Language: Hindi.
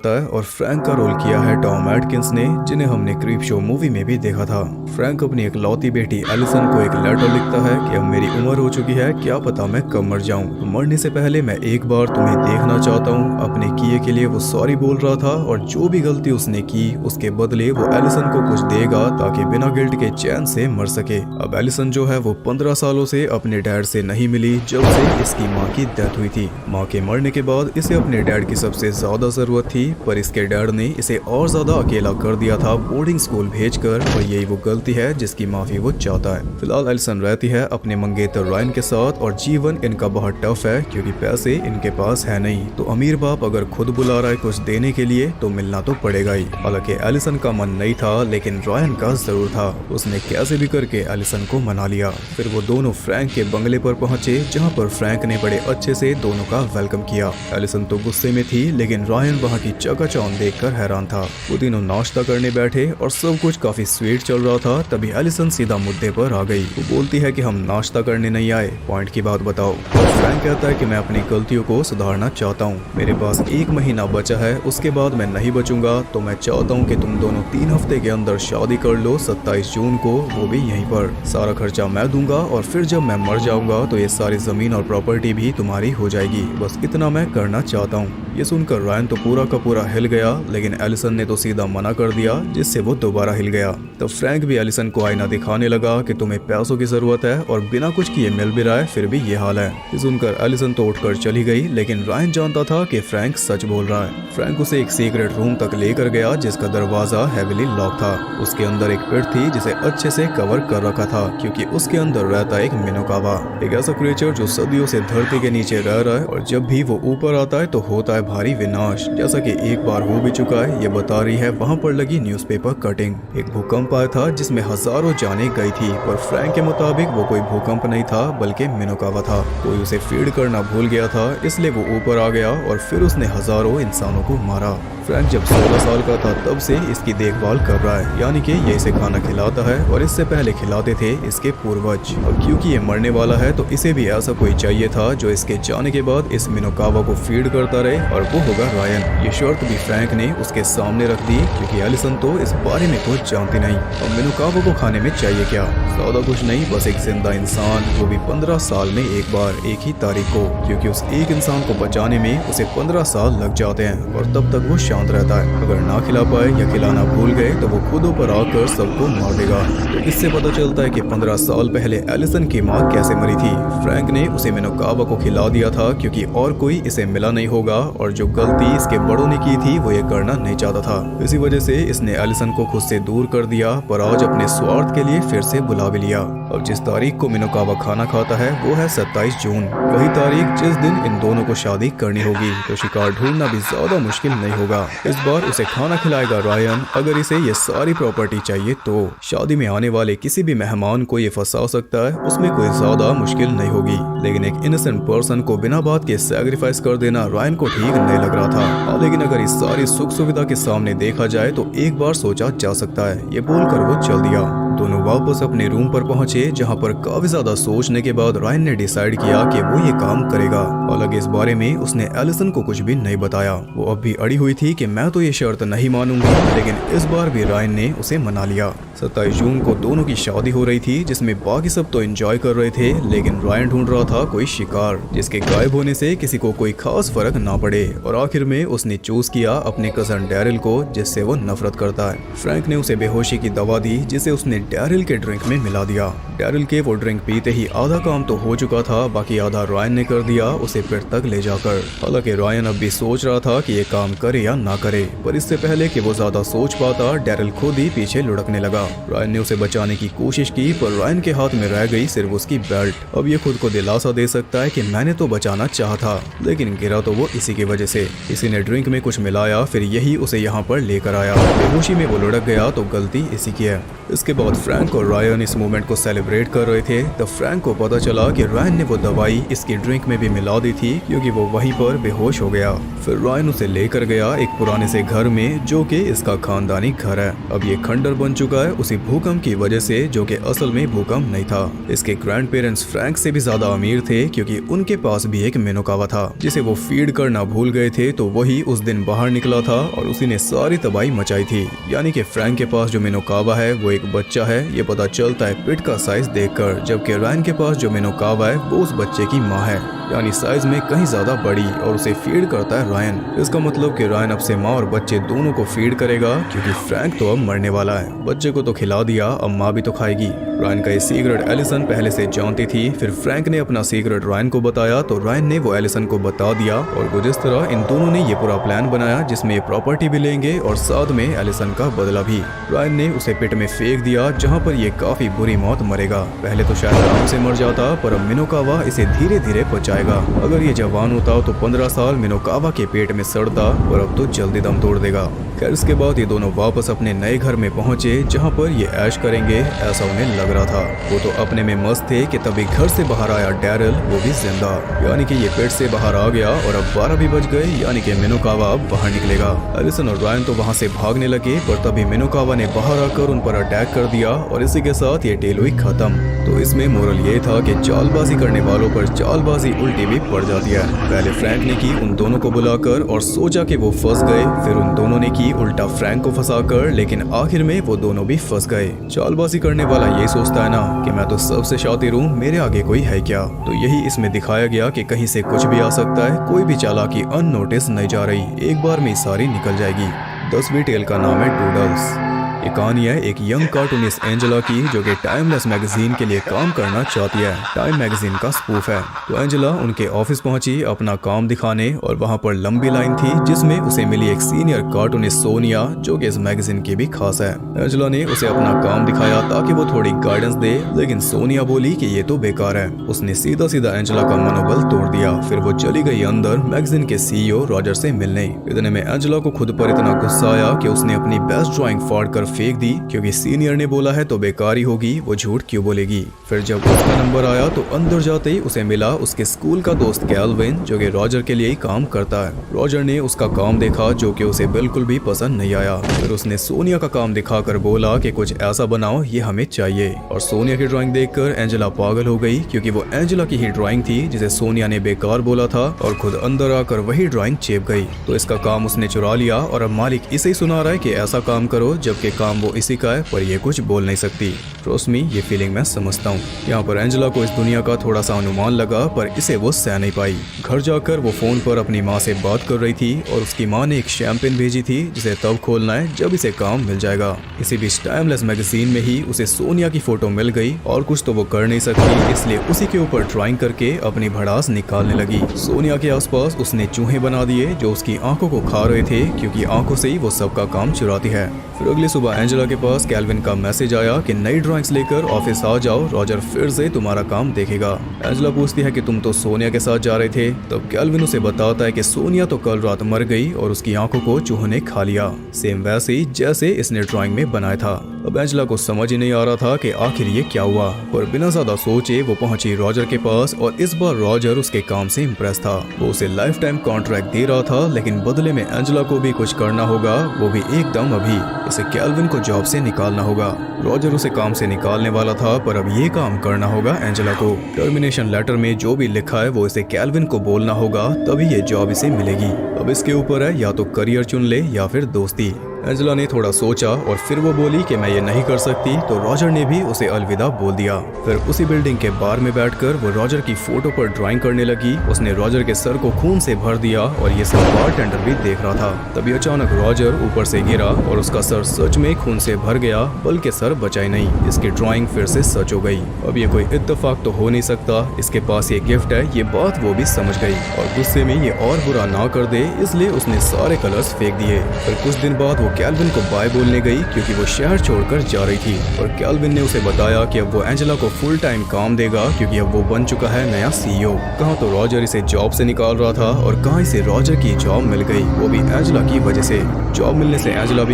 है और फ्रैंक का रोल किया है टॉम एटकिंस ने, जिन्हें हमने क्रीप शो मूवी में भी देखा था। फ्रैंक अपनी एक लौती बेटी एलिसन को एक लेटर लिखता है कि अब मेरी उम्र हो चुकी है, क्या पता मैं कब मर जाऊं। मरने से पहले मैं एक बार तुम्हें देखना चाहता हूं। अपने किए के लिए वो सॉरी बोल रहा था और जो भी गलती उसने की उसके बदले वो एलिसन को कुछ देगा ताकि बिना गिल्ट के चैन से मर सके। अब एलिसन जो है वो 15 सालों से अपने डैड से नहीं मिली जब से इसकी माँ की डेथ हुई थी। माँ के मरने के बाद इसे अपने डैड की सबसे ज्यादा जरूरत थी, पर इसके डैड ने इसे और ज्यादा अकेला कर दिया था बोर्डिंग स्कूल भेजकर, और यही वो गलती है जिसकी माफी वो चाहता है। फिलहाल एलिसन रहती है अपने मंगेतर रायन के साथ और जीवन इनका बहुत टफ है क्योंकि पैसे इनके पास है नहीं। तो अमीर बाप अगर खुद बुला रहा है कुछ देने के लिए तो मिलना तो पड़ेगा ही। हालांकि एलिसन का मन नहीं था लेकिन रायन का जरूर था। उसने कैसे भी करके एलिसन को मना लिया। फिर वो दोनों फ्रैंक के बंगले पर पहुंचे जहाँ पर फ्रैंक ने बड़े अच्छे से दोनों का वेलकम किया। एलिसन तो गुस्से में थी लेकिन रायन वहाँ की चकाचौंध देखकर हैरान था। वो तीनों नाश्ता करने बैठे और सब कुछ काफी स्वीट चल रहा था। तभी एलिसन सीधा मुद्दे पर आ गई। वो बोलती है कि हम नाश्ता करने नहीं आए, पॉइंट की बात बताओ। और फ्रैंक कहता है कि मैं अपनी गलतियों को सुधारना चाहता हूँ। मेरे पास 1 महीना बचा है, उसके बाद मैं नहीं बचूंगा, तो मैं चाहता हूँ कि तुम दोनों 3 हफ्ते के अंदर शादी कर लो 27 जून को, वो भी यहीं पर। सारा खर्चा मैं दूंगा और फिर जब मैं मर जाऊंगा तो ये सारी जमीन और प्रॉपर्टी भी तुम्हारी हो जाएगी। बस इतना मैं करना चाहता हूँ। ये सुनकर रायन तो पूरा का पूरा हिल गया, लेकिन एलिसन ने तो सीधा मना कर दिया जिससे वो दोबारा हिल गया। तो फ्रैंक भी एलिसन को आईना दिखाने लगा कि तुम्हें पैसों की जरूरत है और बिना कुछ किए मिल भी रहा है, फिर भी ये हाल है। ये सुनकर एलिसन तो उठकर चली गई, लेकिन रायन जानता था कि फ्रैंक सच बोल रहा है। फ्रैंक उसे एक सीक्रेट रूम तक लेकर गया जिसका दरवाजा हेवीली लॉक था। उसके अंदर एक पिट थी जिसे अच्छे से कवर कर रखा था क्योंकि उसके अंदर रहता एक मिनोकावा, एक ऐसा क्रिएचर जो सदियों से धरती के नीचे रह रहा है और जब भी वो ऊपर आता है तो होता है भारी विनाश, जैसा कि एक बार हो भी चुका है। ये बता रही है वहाँ पर लगी न्यूज़पेपर कटिंग। एक भूकंप आया था जिसमें हजारों जानें गई थी, पर फ्रैंक के मुताबिक वो कोई भूकंप नहीं था बल्कि मिनोकावा था। कोई उसे फीड करना भूल गया था, इसलिए वो ऊपर आ गया और फिर उसने हजारों इंसानों को मारा। फ्रैंक जब 16 साल का था तब से इसकी देखभाल कर रहा है, यानी कि ये इसे खाना खिलाता है और इससे पहले खिलाते थे इसके पूर्वज। और क्योंकि ये मरने वाला है तो इसे भी ऐसा कोई चाहिए था जो इसके जाने के बाद इस मिनोकावा को फीड करता रहे, और वो होगा रायन। ये शर्त भी फ्रैंक ने उसके सामने रख दी क्योंकि एलिसन तो इस बारे में कुछ जानती नहीं। और मिनोकावा को खाने में चाहिए क्या, ज्यादा कुछ नहीं, बस एक जिंदा इंसान, वो भी 15 साल में एक बार, एक ही तारीख को, क्योंकि उस एक इंसान को बचाने में उसे 15 साल लग जाते हैं और तब तक वो शांत रहता है। अगर ना खिला पाए या खिलाना भूल गए तो वो खुद ऊपर आकर सबको मार देगा। तो इससे पता चलता है कि 15 साल पहले एलिसन की माँ कैसे मरी थी। फ्रैंक ने उसे मिनोकावा को खिला दिया था क्योंकि और कोई इसे मिला नहीं होगा, और जो गलती इसके बड़ों ने की थी वो ये करना नहीं चाहता था। इसी वजह से इसने एलिसन को खुद से दूर कर दिया, पर आज अपने स्वार्थ के लिए फिर से बुला भी लिया। अब जिस तारीख को मिनोकावा खाना खाता है वो है 27 जून, वही तारीख जिस दिन इन दोनों को शादी करनी होगी। तो शिकार ढूंढना भी ज्यादा मुश्किल नहीं होगा। इस बार उसे खाना खिलाएगा रायन, अगर इसे ये सारी प्रॉपर्टी चाहिए तो। शादी में आने वाले किसी भी मेहमान को ये फंसा सकता है, उसमें कोई ज्यादा मुश्किल नहीं होगी, लेकिन एक इनोसेंट पर्सन को बिना बात के सैक्रिफाइस कर देना रायन को ठीक नहीं लग रहा था। लेकिन अगर इस सारी सुख सुविधा के सामने देखा जाए तो एक बार सोचा जा सकता है, ये बोलकर वो चल दिया। दोनों वापस अपने रूम पर पहुंचे जहां पर काफी ज्यादा सोचने के बाद रायन ने डिसाइड किया कि वो ये काम करेगा। हालांकि इस बारे में उसने एलिसन को कुछ भी नहीं बताया। वो अब भी अड़ी हुई थी कि मैं तो ये शर्त नहीं मानूंगी, लेकिन इस बार भी रायन ने उसे मना लिया। 27 जून को दोनों की शादी हो रही थी जिसमें बाकी सब तो एंजॉय कर रहे थे, लेकिन रायन ढूंढ रहा था कोई शिकार जिसके गायब होने से किसी को कोई खास फर्क ना पड़े। और आखिर में उसने चूज किया अपने कजन डैरिल को, जिससे वो नफरत करता है। फ्रैंक ने उसे बेहोशी की दवा दी जिसे उसने डैरिल के ड्रिंक में मिला दिया। डैरिल के वो ड्रिंक पीते ही आधा काम तो हो चुका था, बाकी आधा रायन ने कर दिया उसे पेट तक ले जाकर। हालांकि रायन अब भी सोच रहा था कि ये काम करे या ना करे, पर इससे पहले कि वो ज्यादा सोच पाता डैरिल खुद ही पीछे लुढ़कने लगा। रायन ने उसे बचाने की कोशिश की, पर रायन के हाथ में रह गई सिर्फ उसकी बेल्ट। अब ये खुद को दिलासा दे सकता है कि मैंने तो बचाना चाहा था, लेकिन गिरा तो वो इसी की वजह से। किसी ने ड्रिंक में कुछ मिलाया, फिर यही उसे यहाँ पर लेकर आया। बेहोशी में वो लुढ़क गया तो गलती इसी की है। इसके बाद बाद फ्रैंक और रायन इस मोमेंट को सेलिब्रेट कर रहे थे तब फ्रैंक को पता चला कि रायन ने वो दवाई इसकी ड्रिंक में भी मिला दी थी क्योंकि वो वहीं पर बेहोश हो गया। फिर रायन उसे लेकर गया एक पुराने से घर में जो कि इसका खानदानी घर है। अब ये खंडर बन चुका है उसी भूकंप की वजह से जो कि असल में भूकंप नहीं था। इसके ग्रैंड पेरेंट्स फ्रैंक से भी ज्यादा अमीर थे क्योंकि उनके पास भी एक मेनोकावा था जिसे वो फीड करना भूल गए थे, तो वही उस दिन बाहर निकला था और उसी ने सारी तबाही मचाई थी। यानी कि फ्रैंक के पास जो मेनोकावा है वो एक बच्चा है, ये पता चलता है पिट का साइज देखकर, जबकि रायन के पास जो मेनोकावा है वो उस बच्चे की माँ है, यानी साइज में कहीं ज्यादा बड़ी, और उसे फीड करता है रायन। इसका मतलब कि रायन अब से माँ और बच्चे दोनों को फीड करेगा क्योंकि फ्रैंक तो अब मरने वाला है। बच्चे को तो खिला दिया, अब माँ भी तो खाएगी। रायन का ये सीक्रेट एलिसन पहले से जानती थी। फिर फ्रैंक ने अपना सीक्रेट रायन को बताया तो रायन ने वो एलिसन को बता दिया और कुछ इस तरह इन दोनों ने ये पूरा प्लान बनाया जिसमें ये प्रॉपर्टी भी लेंगे और साथ में एलिसन का बदला भी। रायन ने उसे पिट में फेंक दिया जहाँ पर ये काफी बुरी मौत मरेगा। पहले तो शायद आराम से मर जाता पर अब मिनोकावा इसे धीरे धीरे बचाएगा। अगर ये जवान होता तो 15 साल मिनोकावा के पेट में सड़ता और अब तो जल्दी दम तोड़ देगा। खैर इसके बाद ये दोनों वापस अपने नए घर में पहुंचे जहाँ पर ये ऐश करेंगे ऐसा उन्हें लग रहा था। वो तो अपने में मस्त थे कि तभी घर से बाहर आया डैरिल, वो भी जिंदा, यानी कि ये पेट से बाहर आ गया और अब 12 भी बज गए, यानी कि मिनोकावा अब बाहर निकलेगा। एलिसन और रायन तो वहाँ से भागने लगे पर तभी मिनोकावा ने बाहर आकर उन पर अटैक कर दिया और इसी के साथ ये टेल हुई खत्म। तो इसमें मोरल ये था कि चालबाजी करने वालों पर चालबाजी उल्टी भी पड़ जाती है। पहले फ्रैंक ने की उन दोनों को बुलाकर और सोचा कि वो फंस गए, फिर उन दोनों ने की उल्टा फ्रैंक को फंसाकर, लेकिन आखिर में वो दोनों भी फंस गए। चालबाजी करने वाला ये सोचता है ना कि मैं तो सबसे शातिर हूँ, मेरे आगे कोई है क्या। तो यही इसमें दिखाया गया कि कहीं से कुछ भी आ सकता है, कोई भी चालाकी अननोटिस नहीं जा रही, एक बार में सारी निकल जाएगी। 10वीं टेल का नाम है डूडल्स। ये कहानी है एक यंग कार्टूनिस्ट एंजेला की जो कि टाइमलेस मैगजीन के लिए काम करना चाहती है। टाइम मैगजीन का स्पूफ है। तो एंजेला उनके ऑफिस पहुंची अपना काम दिखाने और वहां पर लंबी लाइन थी जिसमें उसे मिली एक सीनियर कार्टूनिस्ट सोनिया जो कि इस मैगजीन की भी खास है। एंजेला ने उसे अपना काम दिखाया ताकि वो थोड़ी गाइडेंस दे, लेकिन सोनिया बोली कि ये तो बेकार है। उसने सीधा सीधा एंजेला का मनोबल तोड़ दिया। फिर वो चली गई अंदर मैगजीन के सीईओ रॉजर से मिलने। इतने में एंजेला को खुद पर इतना गुस्सा आया कि उसने अपनी बेस्ट ड्राइंग फाड़ कर फेंक दी क्योंकि सीनियर ने बोला है तो बेकार ही होगी, वो झूठ क्यों बोलेगी। फिर जब उसका नंबर आया तो अंदर जाते ही उसे मिला उसके स्कूल का दोस्त कैल्विन जो कि रॉजर के लिए ही काम करता है। रॉजर ने उसका काम देखा जो कि उसे बिल्कुल भी पसंद नहीं आया। फिर उसने सोनिया का काम दिखाकर बोला कि कुछ ऐसा बनाओ, ये हमें चाहिए। और सोनिया की ड्राइंग देखकर एंजेला पागल हो गई क्योंकि वो एंजेला की ही ड्राइंग थी जिसे सोनिया ने बेकार बोला था और खुद अंदर आकर वही ड्राइंग चेप गई। तो इसका काम उसने चुरा लिया और अब मालिक इसे ही सुना रहा है कि ऐसा काम करो, जबकि काम वो इसी का है पर ये कुछ बोल नहीं सकती। ट्रस्ट मी, ये फीलिंग मैं समझता हूँ। यहाँ पर एंजेला को इस दुनिया का थोड़ा सा अनुमान लगा पर इसे वो सह नहीं पाई। घर जाकर वो फोन पर अपनी माँ से बात कर रही थी और उसकी माँ ने एक शैंपेन भेजी थी जिसे तब खोलना है जब इसे काम मिल जाएगा। इसी बीच टाइमलेस मैगजीन में ही उसे सोनिया की फोटो मिल गई और कुछ तो वो कर नहीं सकती, इसलिए उसी के ऊपर ड्राइंग करके अपनी भड़ास निकालने लगी। सोनिया के आसपास उसने चूहे बना दिए जो उसकी आंखों को खा रहे थे क्योंकि आंखों से ही वो सबका काम चुराती है। फिर अगली सुबह एंजेला के पास कैल्विन का मैसेज आया कि नई ड्राइंग्स लेकर ऑफिस आ जाओ, रॉजर फिर से तुम्हारा काम देखेगा। एंजेला पूछती है कि तुम तो सोनिया के साथ जा रहे थे। तब कैल्विन उसे बताता है कि सोनिया तो कल रात मर गई और उसकी आंखों को चूहों ने खा लिया, सेम वैसे ही जैसे इसने ड्राइंग में बनाया था। अब एंजेला को समझ ही नहीं आ रहा था कि आखिर ये क्या हुआ, पर बिना ज्यादा सोचे वो पहुंची रॉजर के पास और इस बार रॉजर उसके काम से इम्प्रेस था। वो उसे लाइफ टाइम कॉन्ट्रैक्ट दे रहा था, लेकिन बदले में एंजेला को भी कुछ करना होगा, वो भी एकदम अभी। इसे कैल्विन को जॉब से निकालना होगा। रॉजर उसे काम से निकालने वाला था पर अब ये काम करना होगा एंजेला को। टर्मिनेशन लेटर में जो भी लिखा है वो इसे कैल्विन को बोलना होगा, तभी ये जॉब इसे मिलेगी। अब इसके ऊपर है या तो करियर चुन ले या फिर दोस्ती। एंजेला ने थोड़ा सोचा और फिर वो बोली कि मैं ये नहीं कर सकती, तो रॉजर ने भी उसे अलविदा बोल दिया। फिर उसी बिल्डिंग के बार में बैठकर वो रॉजर की फोटो पर ड्राइंग करने लगी। उसने रॉजर के सर को खून से भर दिया और ये सब बारटेंडर भी देख रहा था। तभी अचानक रॉजर ऊपर से गिरा और उसका सर सच में खून से भर गया, बल्कि सर बचा ही नहीं। इसकी ड्राइंग फिर से सच हो गई। अब ये कोई इत्तेफाक तो हो नहीं सकता, इसके पास ये गिफ्ट है, ये बात वो भी समझ गई और गुस्से में ये और बुरा ना कर दे इसलिए उसने सारे कलर्स फेंक दिए। फिर कुछ दिन बाद वो कैल्विन को बाय बोलने गई क्योंकि वो शहर छोड़कर जा रही थी और कैल्विन ने उसे बताया कि अब वो एंजेला को फुल टाइम काम देगा क्योंकि अब वो बन चुका है नया सीईओ। कहाँ तो रॉजर इसे जॉब से निकाल रहा था और कहाँ इसे रॉजर की जॉब मिल गई, वो भी एंजेला की वजह से। जॉब मिलने से एंजेला भी